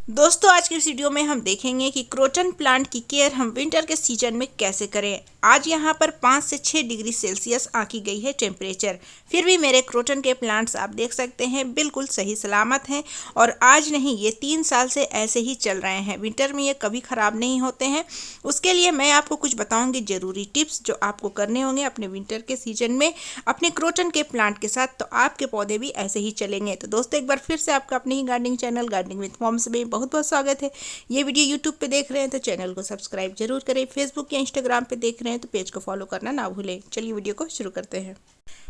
दोस्तों आज की इस वीडियो में हम देखेंगे कि क्रोटन प्लांट की केयर हम विंटर के सीजन में कैसे करें। आज यहाँ पर 5 से 6 डिग्री सेल्सियस आंकी गई है टेम्परेचर, फिर भी मेरे क्रोटन के प्लांट्स आप देख सकते हैं बिल्कुल सही सलामत हैं। और आज नहीं, ये 3 साल से ऐसे ही चल रहे हैं। विंटर में ये कभी ख़राब नहीं होते हैं। उसके लिए मैं आपको कुछ बताऊँगी ज़रूरी टिप्स जो आपको करने होंगे अपने विंटर के सीजन में अपने क्रोटन के प्लांट के साथ, तो आपके पौधे भी ऐसे ही चलेंगे। तो दोस्तों एक बार फिर से आपका अपने ही gardening channel gardening with moms में बहुत बहुत स्वागत है। ये वीडियो यूट्यूब पे देख रहे हैं तो चैनल को सब्सक्राइब जरूर करें, फेसबुक या इंस्टाग्राम पे देख रहे हैं तो पेज को फॉलो करना ना भूलें। चलिए वीडियो को शुरू करते हैं।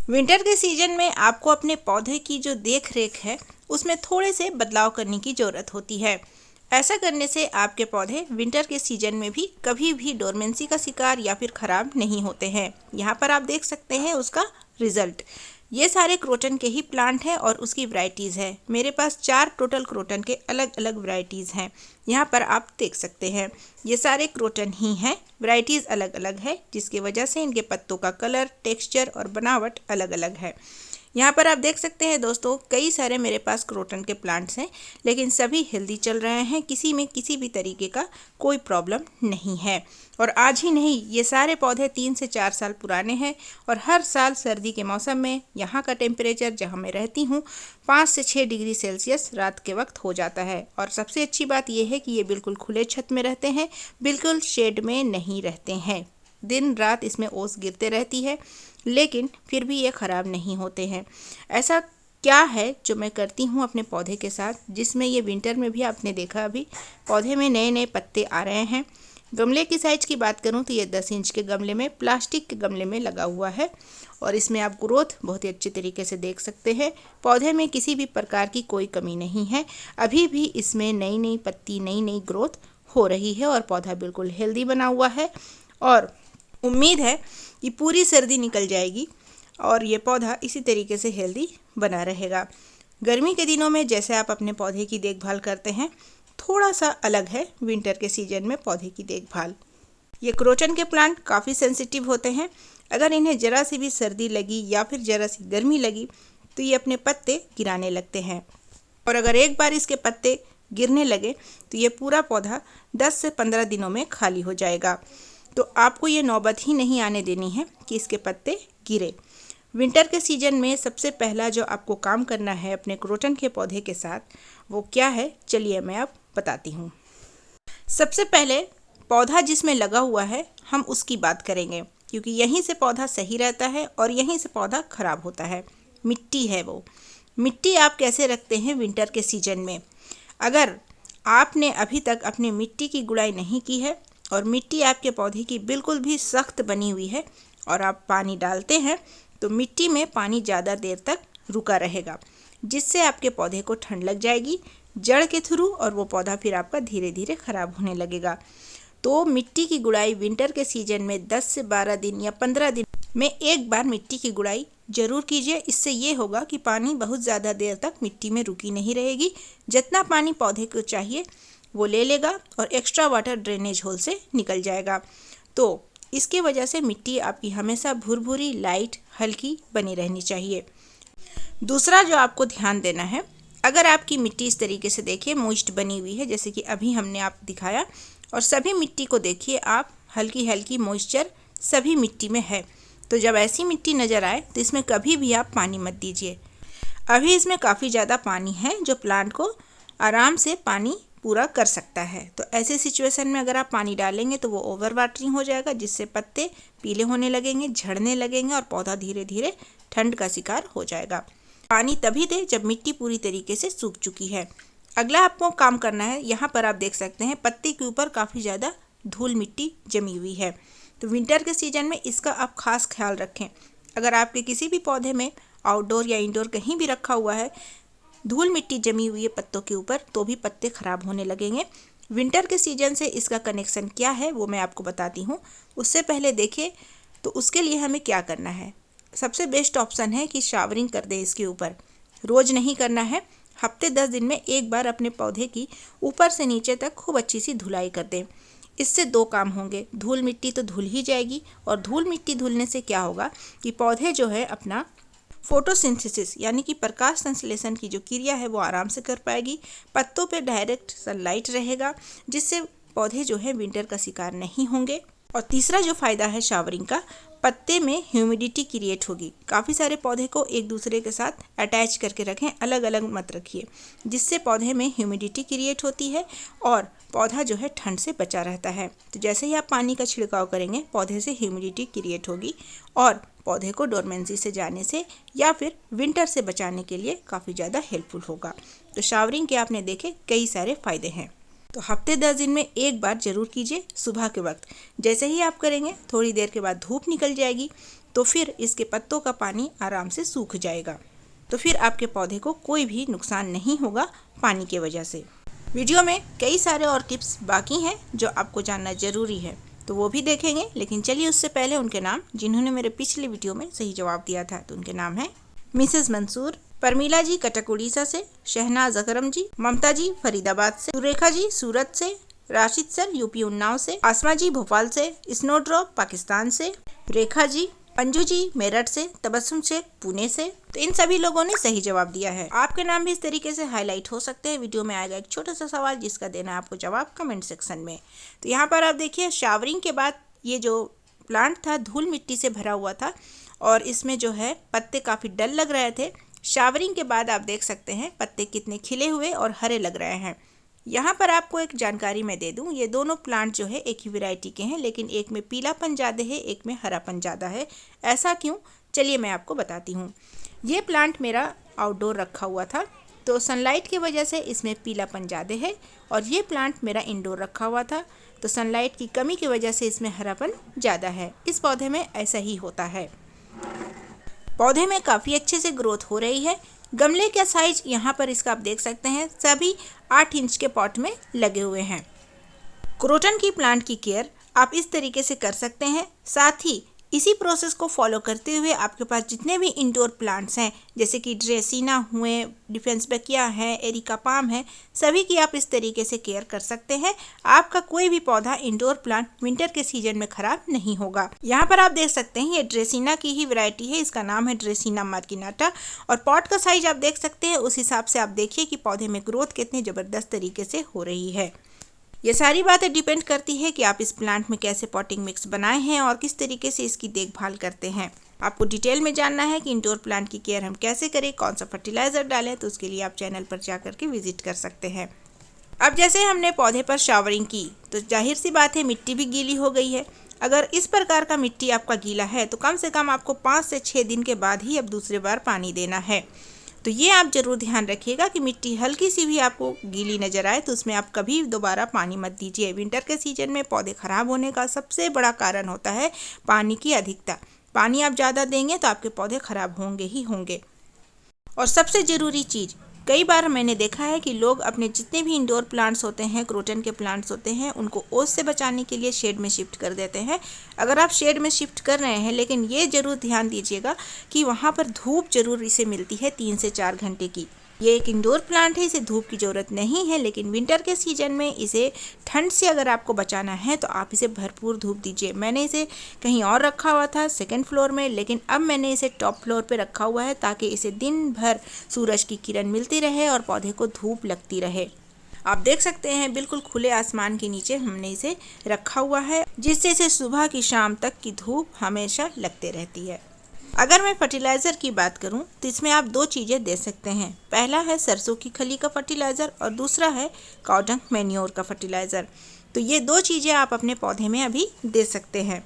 विंटर के सीजन में आपको अपने पौधे की जो देख रेख है उसमें थोड़े से बदलाव करने की ज़रूरत होती है। ऐसा करने से आपके पौधे विंटर के सीजन में भी कभी भी डोरमेंसी का शिकार या फिर ख़राब नहीं होते हैं। यहाँ पर आप देख सकते हैं उसका रिजल्ट। ये सारे क्रोटन के ही प्लांट हैं और उसकी वैरायटीज़ है। मेरे पास 4 टोटल क्रोटन के अलग अलग वैरायटीज़ हैं। यहाँ पर आप देख सकते हैं ये सारे क्रोटन ही हैं, वैरायटीज़ अलग अलग है, जिसकी वजह से इनके पत्तों का कलर, टेक्सचर और बनावट अलग अलग है। यहाँ पर आप देख सकते हैं दोस्तों कई सारे मेरे पास क्रोटन के प्लांट्स हैं, लेकिन सभी हेल्दी चल रहे हैं। किसी में किसी भी तरीके का कोई प्रॉब्लम नहीं है। और आज ही नहीं, ये सारे पौधे 3 से 4 साल पुराने हैं। और हर साल सर्दी के मौसम में यहाँ का टेम्परेचर जहाँ मैं रहती हूँ 5 से 6 डिग्री सेल्सियस रात के वक्त हो जाता है। और सबसे अच्छी बात यह है कि ये बिल्कुल खुले छत में रहते हैं, बिल्कुल शेड में नहीं रहते हैं। दिन रात इसमें ओस गिरते रहती है, लेकिन फिर भी ये ख़राब नहीं होते हैं। ऐसा क्या है जो मैं करती हूँ अपने पौधे के साथ, जिसमें ये विंटर में भी आपने देखा अभी पौधे में नए नए पत्ते आ रहे हैं। गमले की साइज़ की बात करूँ तो ये 10 इंच के गमले में, प्लास्टिक के गमले में लगा हुआ है। और इसमें आप ग्रोथ बहुत ही अच्छे तरीके से देख सकते हैं। पौधे में किसी भी प्रकार की कोई कमी नहीं है। अभी भी इसमें नई नई पत्ती, नई नई ग्रोथ हो रही है और पौधा बिल्कुल हेल्दी बना हुआ है। और उम्मीद है कि पूरी सर्दी निकल जाएगी और ये पौधा इसी तरीके से हेल्दी बना रहेगा। गर्मी के दिनों में जैसे आप अपने पौधे की देखभाल करते हैं, थोड़ा सा अलग है विंटर के सीजन में पौधे की देखभाल। ये क्रोटन के प्लांट काफ़ी सेंसिटिव होते हैं। अगर इन्हें ज़रा सी भी सर्दी लगी या फिर ज़रा सी गर्मी लगी तो ये अपने पत्ते गिराने लगते हैं। और अगर एक बार इसके पत्ते गिरने लगे तो ये पूरा पौधा 10 से 15 दिनों में खाली हो जाएगा। तो आपको ये नौबत ही नहीं आने देनी है कि इसके पत्ते गिरे। विंटर के सीजन में सबसे पहला जो आपको काम करना है अपने क्रोटन के पौधे के साथ, वो क्या है चलिए मैं अब बताती हूँ। सबसे पहले पौधा जिसमें लगा हुआ है हम उसकी बात करेंगे, क्योंकि यहीं से पौधा सही रहता है और यहीं से पौधा खराब होता है। मिट्टी है वो। मिट्टी आप कैसे रखते हैं विंटर के सीजन में? अगर आपने अभी तक अपनी मिट्टी की गुड़ाई नहीं की है और मिट्टी आपके पौधे की बिल्कुल भी सख्त बनी हुई है और आप पानी डालते हैं तो मिट्टी में पानी ज़्यादा देर तक रुका रहेगा, जिससे आपके पौधे को ठंड लग जाएगी जड़ के थ्रू और वो पौधा फिर आपका धीरे धीरे ख़राब होने लगेगा। तो मिट्टी की गुड़ाई विंटर के सीजन में 10 से 12 दिन या 15 दिन में एक बार मिट्टी की गुड़ाई ज़रूर कीजिए। इससे ये होगा कि पानी बहुत ज़्यादा देर तक मिट्टी में रुकी नहीं रहेगी। जितना पानी पौधे को चाहिए वो ले लेगा और एक्स्ट्रा वाटर ड्रेनेज होल से निकल जाएगा। तो इसकी वजह से मिट्टी आपकी हमेशा भुरभुरी, लाइट, हल्की बनी रहनी चाहिए। दूसरा जो आपको ध्यान देना है, अगर आपकी मिट्टी इस तरीके से देखिए मॉइस्ट बनी हुई है, जैसे कि अभी हमने आप दिखाया, और सभी मिट्टी को देखिए आप, हल्की हल्की मॉइस्चर सभी मिट्टी में है। तो जब ऐसी मिट्टी नज़र आए तो इसमें कभी भी आप पानी मत दीजिए। अभी इसमें काफ़ी ज़्यादा पानी है जो प्लांट को आराम से पानी पूरा कर सकता है। तो ऐसे सिचुएशन में अगर आप पानी डालेंगे तो वो ओवर वाटरिंग हो जाएगा, जिससे पत्ते पीले होने लगेंगे, झड़ने लगेंगे और पौधा धीरे धीरे ठंड का शिकार हो जाएगा। पानी तभी दें जब मिट्टी पूरी तरीके से सूख चुकी है। अगला आपको काम करना है, यहाँ पर आप देख सकते हैं पत्ते के ऊपर काफ़ी ज़्यादा धूल मिट्टी जमी हुई है। तो विंटर के सीजन में इसका आप खास ख्याल रखें। अगर आपके किसी भी पौधे में आउटडोर या इंडोर कहीं भी रखा हुआ है, धूल मिट्टी जमी हुई है पत्तों के ऊपर, तो भी पत्ते खराब होने लगेंगे। विंटर के सीजन से इसका कनेक्शन क्या है वो मैं आपको बताती हूँ। उससे पहले देखिए तो उसके लिए हमें क्या करना है। सबसे बेस्ट ऑप्शन है कि शावरिंग कर दें इसके ऊपर। रोज़ नहीं करना है, हफ्ते 10 दिन में एक बार अपने पौधे की ऊपर से नीचे तक खूब अच्छी सी धुलाई कर दें। इससे 2 काम होंगे। धूल मिट्टी तो धुल ही जाएगी और धूल मिट्टी धुलने से क्या होगा कि पौधे जो है अपना फोटोसिंथेसिस यानी कि प्रकाश संश्लेषण की जो क्रिया है वो आराम से कर पाएगी। पत्तों पे डायरेक्ट सनलाइट रहेगा, जिससे पौधे जो है विंटर का शिकार नहीं होंगे। और तीसरा जो फायदा है शावरिंग का, पत्ते में ह्यूमिडिटी क्रिएट होगी। काफ़ी सारे पौधे को एक दूसरे के साथ अटैच करके रखें, अलग अलग मत रखिए, जिससे पौधे में ह्यूमिडिटी क्रिएट होती है और पौधा जो है ठंड से बचा रहता है। तो जैसे ही आप पानी का छिड़काव करेंगे, पौधे से ह्यूमिडिटी क्रिएट होगी और पौधे को डोरमेंसी से जाने से या फिर विंटर से बचाने के लिए काफ़ी ज़्यादा हेल्पफुल होगा। तो शावरिंग के आपने देखे कई सारे फायदे हैं। तो हफ्ते 10 दिन में एक बार जरूर कीजिए सुबह के वक्त। जैसे ही आप करेंगे, थोड़ी देर के बाद धूप निकल जाएगी, तो फिर इसके पत्तों का पानी आराम से सूख जाएगा। तो फिर आपके पौधे को कोई भी नुकसान नहीं होगा पानी की वजह से। वीडियो में कई सारे और टिप्स बाकी हैं जो आपको जानना जरूरी है, तो वो भी देखेंगे। लेकिन चलिए उससे पहले उनके नाम, जिन्होंने मेरे पिछले वीडियो में सही जवाब दिया था, तो उनके नाम है मिसेस मंसूर, परमीला जी कटक उड़ीसा से, शहनाज अकरम जी, ममता जी फरीदाबाद से, सुरेखा जी सूरत से, राशिद सर यूपी उन्नाव से, आसमा जी भोपाल से, स्नोड्रॉप पाकिस्तान से, रेखा जी, अंजू जी मेरठ से, तबस्सुम शेख पुणे से। तो इन सभी लोगों ने सही जवाब दिया है। आपके नाम भी इस तरीके से हाईलाइट हो सकते हैं। वीडियो में आएगा एक छोटा सा सवाल, जिसका देना है आपको जवाब कमेंट सेक्शन में। तो यहाँ पर आप देखिए, शावरिंग के बाद ये जो प्लांट था धूल मिट्टी से भरा हुआ था और इसमें जो है पत्ते काफ़ी डल लग रहे थे। शावरिंग के बाद आप देख सकते हैं पत्ते कितने खिले हुए और हरे लग रहे हैं। यहाँ पर आपको एक जानकारी मैं दे दूँ, ये दोनों प्लांट जो है एक ही वैरायटी के हैं, लेकिन एक में पीलापन ज़्यादा है, एक में हरापन ज़्यादा है। ऐसा क्यों, चलिए मैं आपको बताती हूँ। ये प्लांट मेरा आउटडोर रखा हुआ था, तो सनलाइट की वजह से इसमें पीलापन ज़्यादा है, और ये प्लांट मेरा इंडोर रखा हुआ था, तो सनलाइट की कमी की वजह से इसमें हरापन ज़्यादा है। इस पौधे में ऐसा ही होता है। पौधे में काफ़ी अच्छे से ग्रोथ हो रही है। गमले का साइज यहाँ पर इसका आप देख सकते हैं, सभी 8 इंच के पॉट में लगे हुए हैं। क्रोटन की प्लांट की केयर आप इस तरीके से कर सकते हैं। साथ ही इसी प्रोसेस को फॉलो करते हुए आपके पास जितने भी इंडोर प्लांट्स हैं, जैसे कि ड्रेसिना हुए, डिफेंस बकिया है, एरिका पाम है, सभी की आप इस तरीके से केयर कर सकते हैं। आपका कोई भी पौधा इंडोर प्लांट विंटर के सीजन में खराब नहीं होगा। यहाँ पर आप देख सकते हैं ये ड्रेसिना की ही वैरायटी है, इसका नाम है ड्रेसिना मार्किनाटा, और पॉट का साइज आप देख सकते हैं। उस हिसाब से आप देखिए कि पौधे में ग्रोथ कितनी ज़बरदस्त तरीके से हो रही है। ये सारी बातें डिपेंड करती है कि आप इस प्लांट में कैसे पॉटिंग मिक्स बनाए हैं और किस तरीके से इसकी देखभाल करते हैं। आपको डिटेल में जानना है कि इंडोर प्लांट की केयर हम कैसे करें, कौन सा फर्टिलाइजर डालें, तो उसके लिए आप चैनल पर जाकर के विजिट कर सकते हैं। अब जैसे हमने पौधे पर शावरिंग की, तो जाहिर सी बात है मिट्टी भी गीली हो गई है। अगर इस प्रकार का मिट्टी आपका गीला है, तो कम से कम आपको 5 से 6 दिन के बाद ही अब दूसरी बार पानी देना है। तो ये आप ज़रूर ध्यान रखिएगा कि मिट्टी हल्की सी भी आपको गीली नज़र आए तो उसमें आप कभी दोबारा पानी मत दीजिए। विंटर के सीजन में पौधे ख़राब होने का सबसे बड़ा कारण होता है पानी की अधिकता। पानी आप ज़्यादा देंगे तो आपके पौधे ख़राब होंगे ही होंगे। और सबसे ज़रूरी चीज़, कई बार मैंने देखा है कि लोग अपने जितने भी इंडोर प्लांट्स होते हैं, क्रोटन के प्लांट्स होते हैं, उनको ओस से बचाने के लिए शेड में शिफ्ट कर देते हैं। अगर आप शेड में शिफ्ट कर रहे हैं, लेकिन ये ज़रूर ध्यान दीजिएगा कि वहाँ पर धूप जरूर इसे मिलती है 3 से 4 घंटे की। ये एक इंडोर प्लांट है, इसे धूप की ज़रूरत नहीं है, लेकिन विंटर के सीजन में इसे ठंड से अगर आपको बचाना है तो आप इसे भरपूर धूप दीजिए। मैंने इसे कहीं और रखा हुआ था 2nd फ्लोर में, लेकिन अब मैंने इसे टॉप फ्लोर पे रखा हुआ है ताकि इसे दिन भर सूरज की किरण मिलती रहे और पौधे को धूप लगती रहे। आप देख सकते हैं बिल्कुल खुले आसमान के नीचे हमने इसे रखा हुआ है, जिससे इसे सुबह की शाम तक की धूप हमेशा लगते रहती है। अगर मैं फर्टिलाइज़र की बात करूं तो इसमें आप 2 चीज़ें दे सकते हैं। पहला है सरसों की खली का फर्टिलाइज़र और दूसरा है काउडंग मैन्योर का फर्टिलाइज़र। तो ये 2 चीज़ें आप अपने पौधे में अभी दे सकते हैं।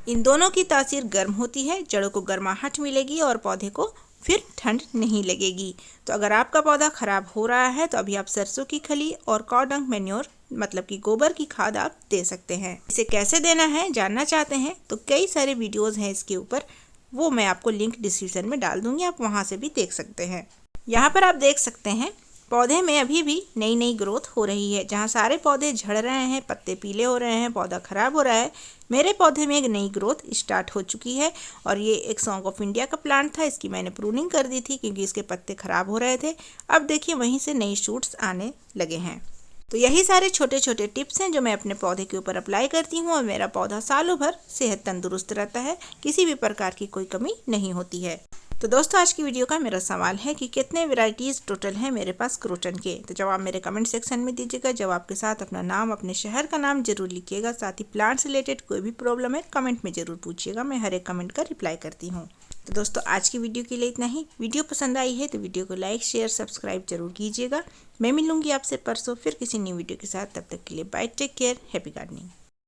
इन दोनों की तासीर गर्म होती है, जड़ों को गर्माहट मिलेगी और पौधे को फिर ठंड नहीं लगेगी। तो अगर आपका पौधा ख़राब हो रहा है तो अभी आप सरसों की खली और काउडंग मैन्योर मतलब कि गोबर की खाद आप दे सकते हैं। इसे कैसे देना है जानना चाहते हैं तो कई सारे वीडियोज़ हैं इसके ऊपर, वो मैं आपको लिंक डिस्क्रिप्शन में डाल दूंगी, आप वहां से भी देख सकते हैं। यहाँ पर आप देख सकते हैं पौधे में अभी भी नई नई ग्रोथ हो रही है। जहाँ सारे पौधे झड़ रहे हैं, पत्ते पीले हो रहे हैं, पौधा खराब हो रहा है, मेरे पौधे में एक नई ग्रोथ स्टार्ट हो चुकी है। और ये एक सॉन्ग ऑफ इंडिया का प्लांट था, इसकी मैंने प्रूनिंग कर दी थी क्योंकि इसके पत्ते खराब हो रहे थे। अब देखिए वहीं से नई शूट्स आने लगे हैं। तो यही सारे छोटे छोटे टिप्स हैं जो मैं अपने पौधे के ऊपर अप्लाई करती हूँ और मेरा पौधा सालों भर सेहत तंदुरुस्त रहता है, किसी भी प्रकार की कोई कमी नहीं होती है। तो दोस्तों आज की वीडियो का मेरा सवाल है कि कितने वैरायटीज़ टोटल हैं मेरे पास क्रोटन के। तो जवाब मेरे कमेंट सेक्शन में दीजिएगा। जवाब के साथ अपना नाम, अपने शहर का नाम जरूर लिखिएगा। साथ ही प्लांट से रिलेटेड कोई भी प्रॉब्लम है कमेंट में ज़रूर पूछिएगा, मैं हर एक कमेंट का रिप्लाई करती हूँ। तो दोस्तों आज की वीडियो के लिए इतना ही। वीडियो पसंद आई है तो वीडियो को लाइक, शेयर, सब्सक्राइब जरूर कीजिएगा। मैं मिलूंगी आपसे परसों फिर किसी न्यू वीडियो के साथ। तब तक के लिए bye, take care, happy gardening.